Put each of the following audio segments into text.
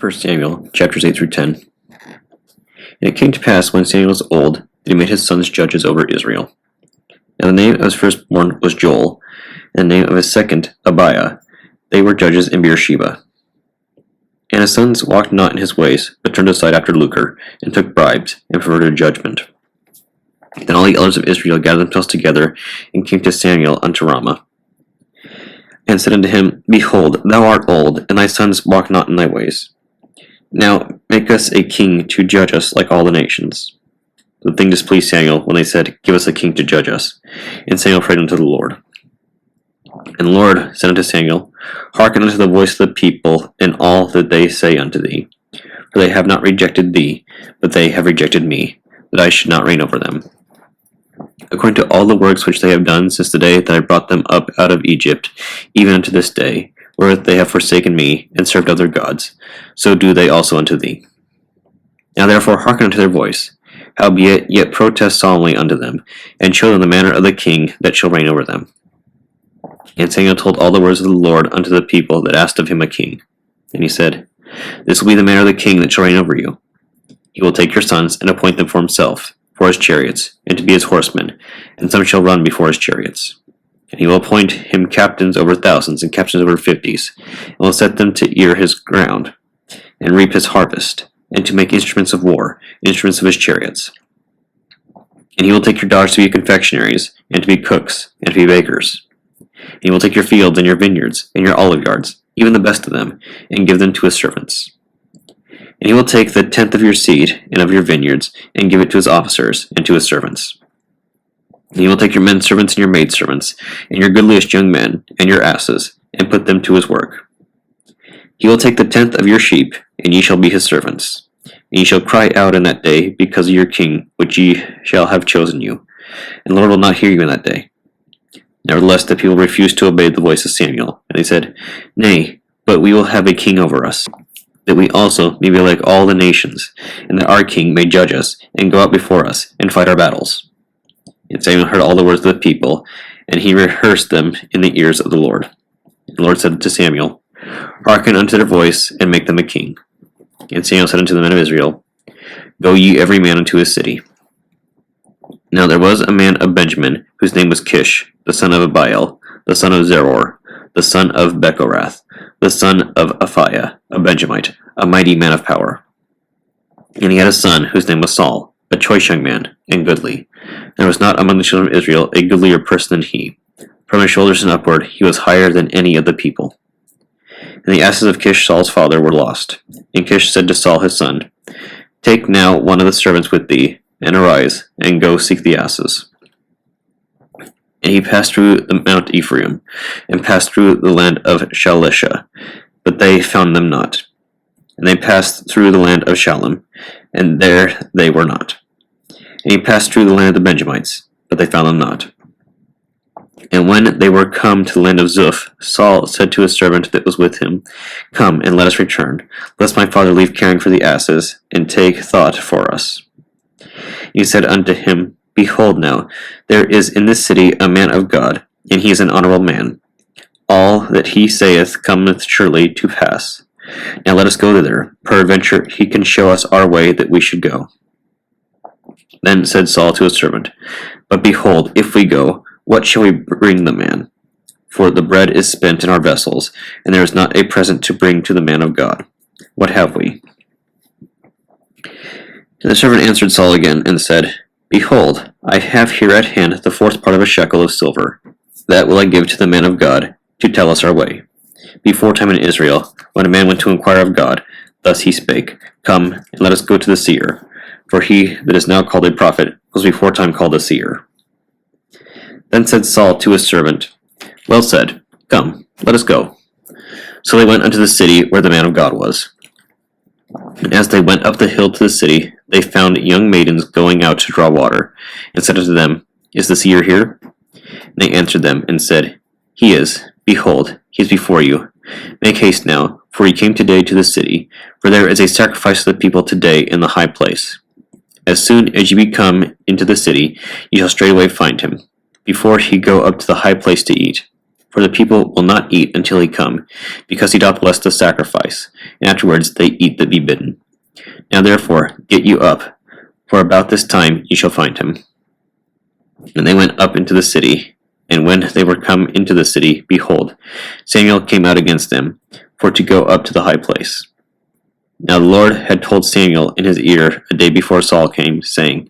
1 Samuel, chapters 8 through 10. And it came to pass, when Samuel was old, that he made his sons judges over Israel. And the name of his firstborn was Joel, and the name of his second, Abiah. They were judges in Beersheba. And his sons walked not in his ways, but turned aside after lucre, and took bribes, and perverted judgment. Then all the elders of Israel gathered themselves together, and came to Samuel unto Ramah, and said unto him, Behold, thou art old, and thy sons walk not in thy ways. Now make us a king to judge us like all the nations. The thing displeased Samuel when they said, Give us a king to judge us. And Samuel prayed unto the Lord. And the Lord said unto Samuel, Hearken unto the voice of the people in all that they say unto thee. For they have not rejected thee, but they have rejected me, that I should not reign over them. According to all the works which they have done since the day that I brought them up out of Egypt, even unto this day, where they have forsaken me, and served other gods, so do they also unto thee. Now therefore hearken unto their voice, howbeit yet protest solemnly unto them, and show them the manner of the king that shall reign over them. And Samuel told all the words of the Lord unto the people that asked of him a king. And he said, This will be the manner of the king that shall reign over you. He will take your sons, and appoint them for himself, for his chariots, and to be his horsemen, and some shall run before his chariots. And he will appoint him captains over thousands, and captains over 50s, and will set them to ear his ground, and reap his harvest, and to make instruments of war, instruments of his chariots. And he will take your daughters to be confectionaries, and to be cooks, and to be bakers. And he will take your fields, and your vineyards, and your olive yards, even the best of them, and give them to his servants. And he will take the tenth of your seed and of your vineyards, and give it to his officers and to his servants. And he will take your men servants and your maid servants, and your goodliest young men, and your asses, and put them to his work. He will take the tenth of your sheep, and ye shall be his servants. And ye shall cry out in that day because of your king, which ye shall have chosen you. And the Lord will not hear you in that day. Nevertheless, the people refused to obey the voice of Samuel, and they said, Nay, but we will have a king over us, that we also may be like all the nations, and that our king may judge us, and go out before us, and fight our battles. And Samuel heard all the words of the people, and he rehearsed them in the ears of the Lord. And the Lord said to Samuel, Hearken unto their voice, and make them a king. And Samuel said unto the men of Israel, Go ye every man unto his city. Now there was a man of Benjamin, whose name was Kish, the son of Abiel, the son of Zeror, the son of Bechorath, the son of Aphiah, a Benjamite, a mighty man of power. And he had a son whose name was Saul, a choice young man, and goodly. There was not among the children of Israel a goodlier person than he. From his shoulders and upward he was higher than any of the people. And the asses of Kish Saul's father were lost. And Kish said to Saul his son, Take now one of the servants with thee, and arise, and go seek the asses. And he passed through the Mount Ephraim, and passed through the land of Shalisha, but they found them not. And they passed through the land of Shalem, and there they were not. And he passed through the land of the Benjamites, but they found them not. And when they were come to the land of Zuph, Saul said to his servant that was with him, Come, and let us return, lest my father leave caring for the asses, and take thought for us. And he said unto him, Behold now, there is in this city a man of God, and he is an honorable man. All that he saith cometh surely to pass. Now let us go thither. Peradventure he can show us our way that we should go. Then said Saul to his servant, But behold, if we go, what shall we bring the man? For the bread is spent in our vessels, and there is not a present to bring to the man of God. What have we? And the servant answered Saul again, and said, Behold, I have here at hand the fourth part of a shekel of silver. That will I give to the man of God, to tell us our way. Beforetime in Israel, when a man went to inquire of God, thus he spake, Come, and let us go to the seer. For he that is now called a prophet was beforetime called a seer. Then said Saul to his servant, Well said, come, let us go. So they went unto the city where the man of God was. And as they went up the hill to the city, they found young maidens going out to draw water, and said unto them, Is the seer here? And they answered them, and said, He is. Behold, he is before you. Make haste now, for he came today to the city, for there is a sacrifice of the people today in the high place. As soon as ye be come into the city, ye shall straightway find him, before he go up to the high place to eat. For the people will not eat until he come, because he doth bless the sacrifice, and afterwards they eat that be bidden. Now therefore get you up, for about this time ye shall find him. And they went up into the city, and when they were come into the city, behold, Samuel came out against them, for to go up to the high place. Now the Lord had told Samuel in his ear a day before Saul came, saying,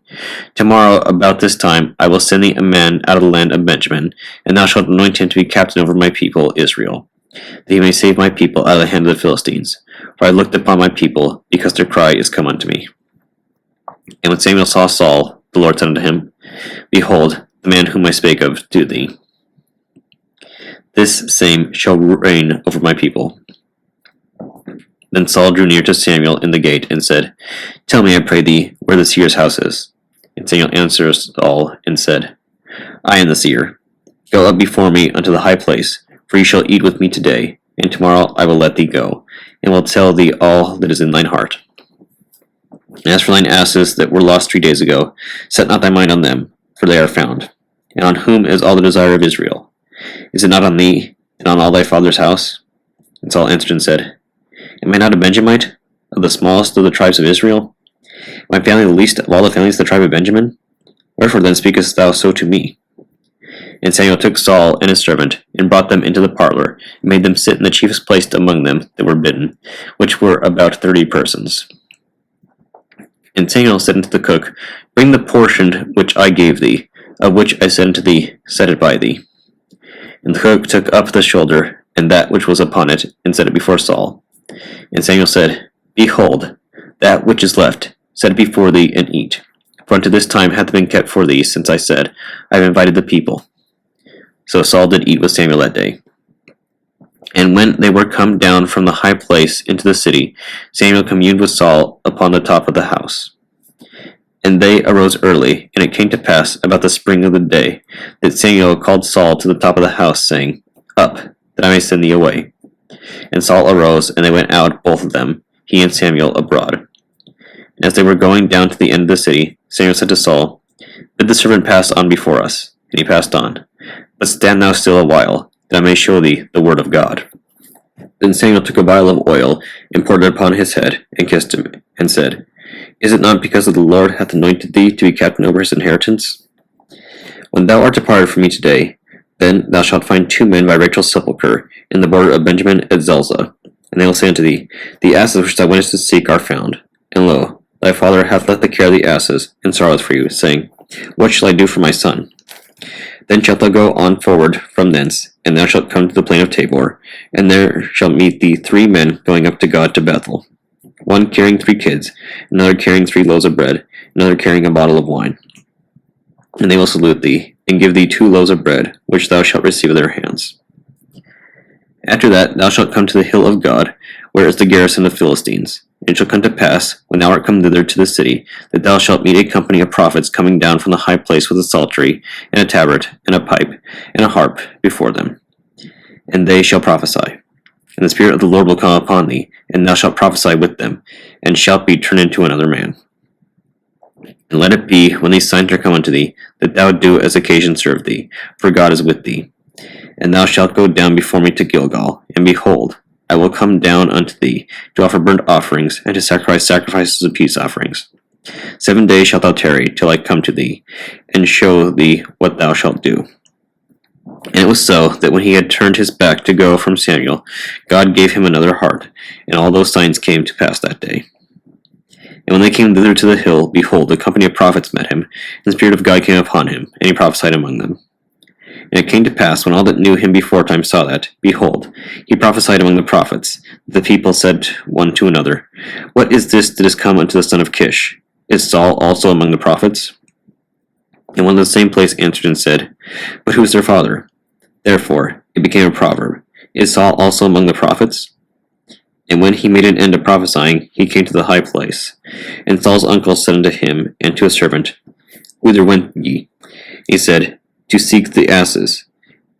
Tomorrow about this time I will send thee a man out of the land of Benjamin, and thou shalt anoint him to be captain over my people Israel, that he may save my people out of the hand of the Philistines. For I looked upon my people, because their cry is come unto me. And when Samuel saw Saul, the Lord said unto him, Behold, the man whom I spake of to thee. This same shall reign over my people. Then Saul drew near to Samuel in the gate, and said, Tell me, I pray thee, where the seer's house is. And Samuel answered Saul, and said, I am the seer. Go up before me unto the high place, for ye shall eat with me today, and tomorrow I will let thee go, and will tell thee all that is in thine heart. And as for thine asses that were lost 3 days ago, set not thy mind on them, for they are found. And on whom is all the desire of Israel? Is it not on thee, and on all thy father's house? And Saul answered and said, Am I not a Benjamite, of the smallest of the tribes of Israel? Am my family the least of all the families of the tribe of Benjamin? Wherefore then speakest thou so to me? And Samuel took Saul and his servant, and brought them into the parlor, and made them sit in the chiefest place among them that were bidden, which were about 30 persons. And Samuel said unto the cook, Bring the portion which I gave thee, of which I said unto thee, Set it by thee. And the cook took up the shoulder, and that which was upon it, and set it before Saul. And Samuel said, Behold, that which is left, set it before thee, and eat. For unto this time hath been kept for thee, since I said, I have invited the people. So Saul did eat with Samuel that day. And when they were come down from the high place into the city, Samuel communed with Saul upon the top of the house. And they arose early, and it came to pass about the spring of the day, that Samuel called Saul to the top of the house, saying, Up, that I may send thee away. And Saul arose, and they went out, both of them, he and Samuel, abroad. And as they were going down to the end of the city, Samuel said to Saul, Bid the servant pass on before us. And he passed on. But stand thou still a while, that I may show thee the word of God. Then Samuel took a vial of oil, and poured it upon his head, and kissed him, and said, Is it not because of the Lord hath anointed thee to be captain over his inheritance? When thou art departed from me today, then thou shalt find 2 men by Rachel's sepulchre, in the border of Benjamin at Zelzah. And they will say unto thee, The asses which thou wentest to seek are found. And lo, thy father hath let the care of the asses, and sorrows for you, saying, What shall I do for my son? Then shalt thou go on forward from thence, and thou shalt come to the plain of Tabor, and there shall meet thee 3 men going up to God to Bethel, one carrying 3 kids, another carrying 3 loaves of bread, another carrying a bottle of wine. And they will salute thee, and give thee 2 loaves of bread, which thou shalt receive of their hands. After that thou shalt come to the hill of God, where is the garrison of Philistines. And it shall come to pass, when thou art come thither to the city, that thou shalt meet a company of prophets coming down from the high place with a psaltery, and a tabret, and a pipe, and a harp before them. And they shall prophesy. And the Spirit of the Lord will come upon thee, and thou shalt prophesy with them, and shalt be turned into another man. And let it be, when these signs are come unto thee, that thou do as occasion serve thee, for God is with thee. And thou shalt go down before me to Gilgal, and behold, I will come down unto thee, to offer burnt offerings, and to sacrifice sacrifices of peace offerings. 7 days shalt thou tarry, till I come to thee, and show thee what thou shalt do. And it was so, that when he had turned his back to go from Samuel, God gave him another heart, and all those signs came to pass that day. And when they came thither to the hill, behold, a company of prophets met him, and the Spirit of God came upon him, and he prophesied among them. And it came to pass, when all that knew him beforetime saw that, behold, he prophesied among the prophets. The people said one to another, What is this that is come unto the son of Kish? Is Saul also among the prophets? And one of the same place answered and said, But who is their father? Therefore it became a proverb, Is Saul also among the prophets? And when he made an end of prophesying, he came to the high place. And Saul's uncle said unto him and to his servant, Whither went ye? He said, To seek the asses.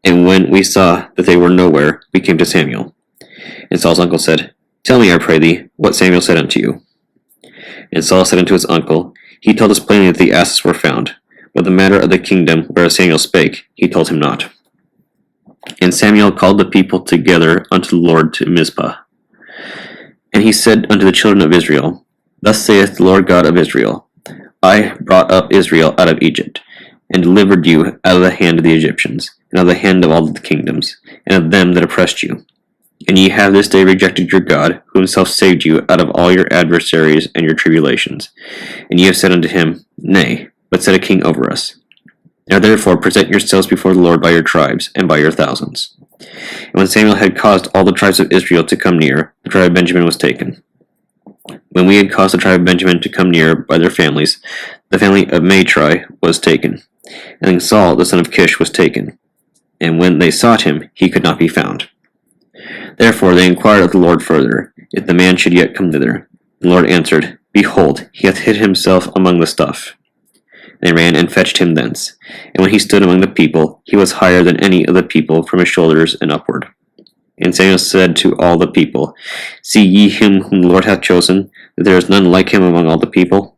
And when we saw that they were nowhere, we came to Samuel. And Saul's uncle said, Tell me, I pray thee, what Samuel said unto you. And Saul said unto his uncle, He told us plainly that the asses were found, but the matter of the kingdom whereof Samuel spake, he told him not. And Samuel called the people together unto the Lord to Mizpah. And he said unto the children of Israel, Thus saith the Lord God of Israel, I brought up Israel out of Egypt, and delivered you out of the hand of the Egyptians, and out of the hand of all the kingdoms, and of them that oppressed you. And ye have this day rejected your God, who himself saved you out of all your adversaries and your tribulations. And ye have said unto him, Nay, but set a king over us. Now therefore present yourselves before the Lord by your tribes, and by your thousands. And when Samuel had caused all the tribes of Israel to come near, the tribe of Benjamin was taken. When we had caused the tribe of Benjamin to come near by their families, the family of Matri was taken. And then Saul the son of Kish was taken. And when they sought him, he could not be found. Therefore they inquired of the Lord further, if the man should yet come thither. The Lord answered, Behold, he hath hid himself among the stuff. And they ran and fetched him thence. And when he stood among the people, he was higher than any of the people from his shoulders and upward. And Samuel said to all the people, See ye him whom the Lord hath chosen, that there is none like him among all the people?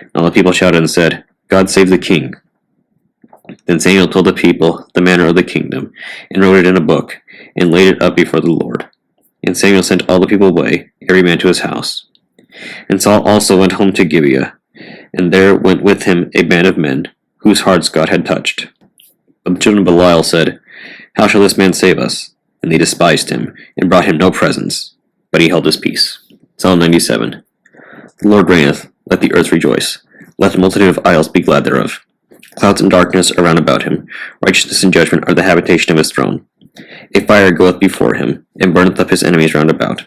And all the people shouted and said, God save the king. Then Samuel told the people the manner of the kingdom, and wrote it in a book, and laid it up before the Lord. And Samuel sent all the people away, every man to his house. And Saul also went home to Gibeah, and there went with him a band of men, whose hearts God had touched. But the children of Belial said, How shall this man save us? And they despised him, and brought him no presents. But he held his peace. Psalm 97. The Lord reigneth, let the earth rejoice. Let the multitude of isles be glad thereof. Clouds and darkness are round about him. Righteousness and judgment are the habitation of his throne. A fire goeth before him, and burneth up his enemies round about.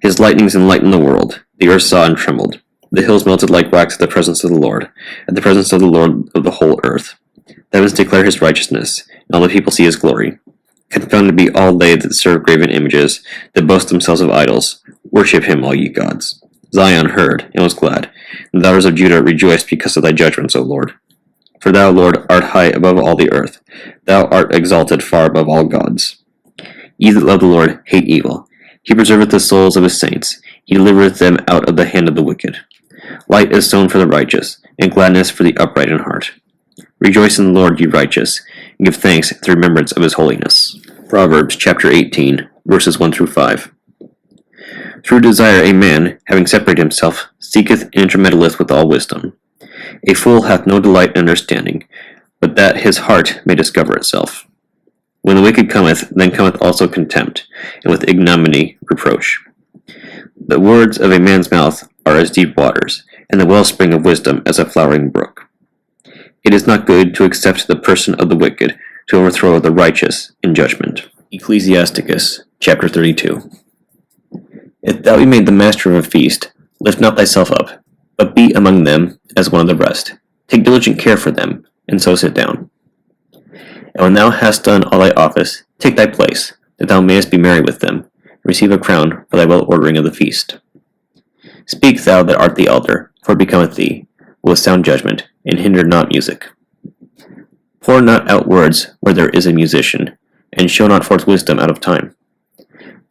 His lightnings enlighten the world. The earth saw and trembled. The hills melted like wax at the presence of the Lord, at the presence of the Lord of the whole earth. The heavens declare his righteousness, and all the people see his glory. Confounded be all they that serve graven images, that boast themselves of idols. Worship him, all ye gods. Zion heard, and was glad, and the daughters of Judah rejoiced because of thy judgments, O Lord. For thou, Lord, art high above all the earth. Thou art exalted far above all gods. Ye that love the Lord hate evil. He preserveth the souls of his saints. He delivereth them out of the hand of the wicked. Light is sown for the righteous, and gladness for the upright in heart. Rejoice in the Lord, ye righteous, and give thanks at the remembrance of his holiness. Proverbs chapter 18, verses 1 through 5. Through desire a man, having separated himself, seeketh and intermeddleth with all wisdom. A fool hath no delight in understanding, but that his heart may discover itself. When the wicked cometh, then cometh also contempt, and with ignominy reproach. The words of a man's mouth are as deep waters, and the wellspring of wisdom as a flowering brook. It is not good to accept the person of the wicked, to overthrow the righteous in judgment. Ecclesiasticus chapter 32. If thou be made the master of a feast, lift not thyself up, but be among them as one of the rest. Take diligent care for them, and so sit down. And when thou hast done all thy office, take thy place, that thou mayest be merry with them, and receive a crown for thy well-ordering of the feast. Speak thou that art the elder, for it becometh thee, with sound judgment, and hinder not music. Pour not out words where there is a musician, and show not forth wisdom out of time.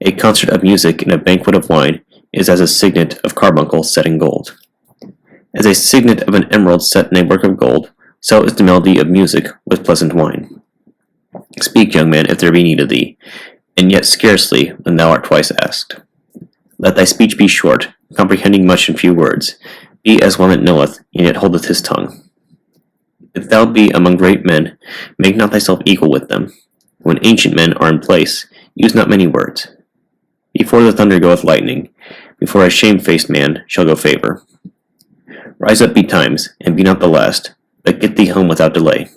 A concert of music and a banquet of wine is as a signet of carbuncle set in gold. As a signet of an emerald set in a work of gold, so is the melody of music with pleasant wine. Speak, young man, if there be need of thee, and yet scarcely when thou art twice asked. Let thy speech be short, comprehending much in few words. Be as one that knoweth, and yet holdeth his tongue. If thou be among great men, make not thyself equal with them. When ancient men are in place, use not many words. Before the thunder goeth lightning, before a shamefaced man shall go favor. Rise up betimes, and be not the last, but get thee home without delay.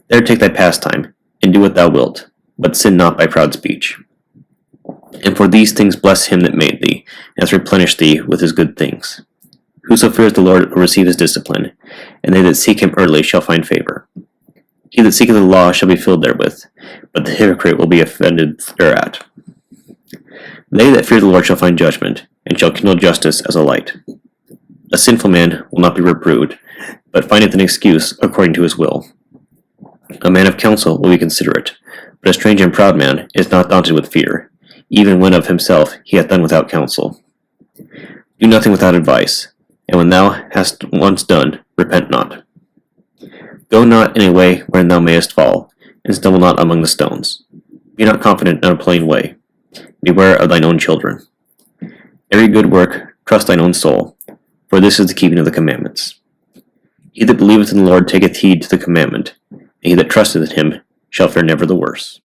There take thy pastime, and do what thou wilt, but sin not by proud speech. And for these things bless him that made thee, and hath replenished thee with his good things. Whoso fears the Lord will receive his discipline, and they that seek him early shall find favor. He that seeketh the law shall be filled therewith, but the hypocrite will be offended thereat. They that fear the Lord shall find judgment, and shall kindle justice as a light. A sinful man will not be reproved, but findeth an excuse according to his will. A man of counsel will be considerate, but a strange and proud man is not daunted with fear, even when of himself he hath done without counsel. Do nothing without advice, and when thou hast once done, repent not. Go not in a way wherein thou mayest fall, and stumble not among the stones. Be not confident in a plain way. Beware of thine own children. Every good work trust thine own soul, for this is the keeping of the commandments. He that believeth in the Lord taketh heed to the commandment, and he that trusteth in him shall fare never the worse.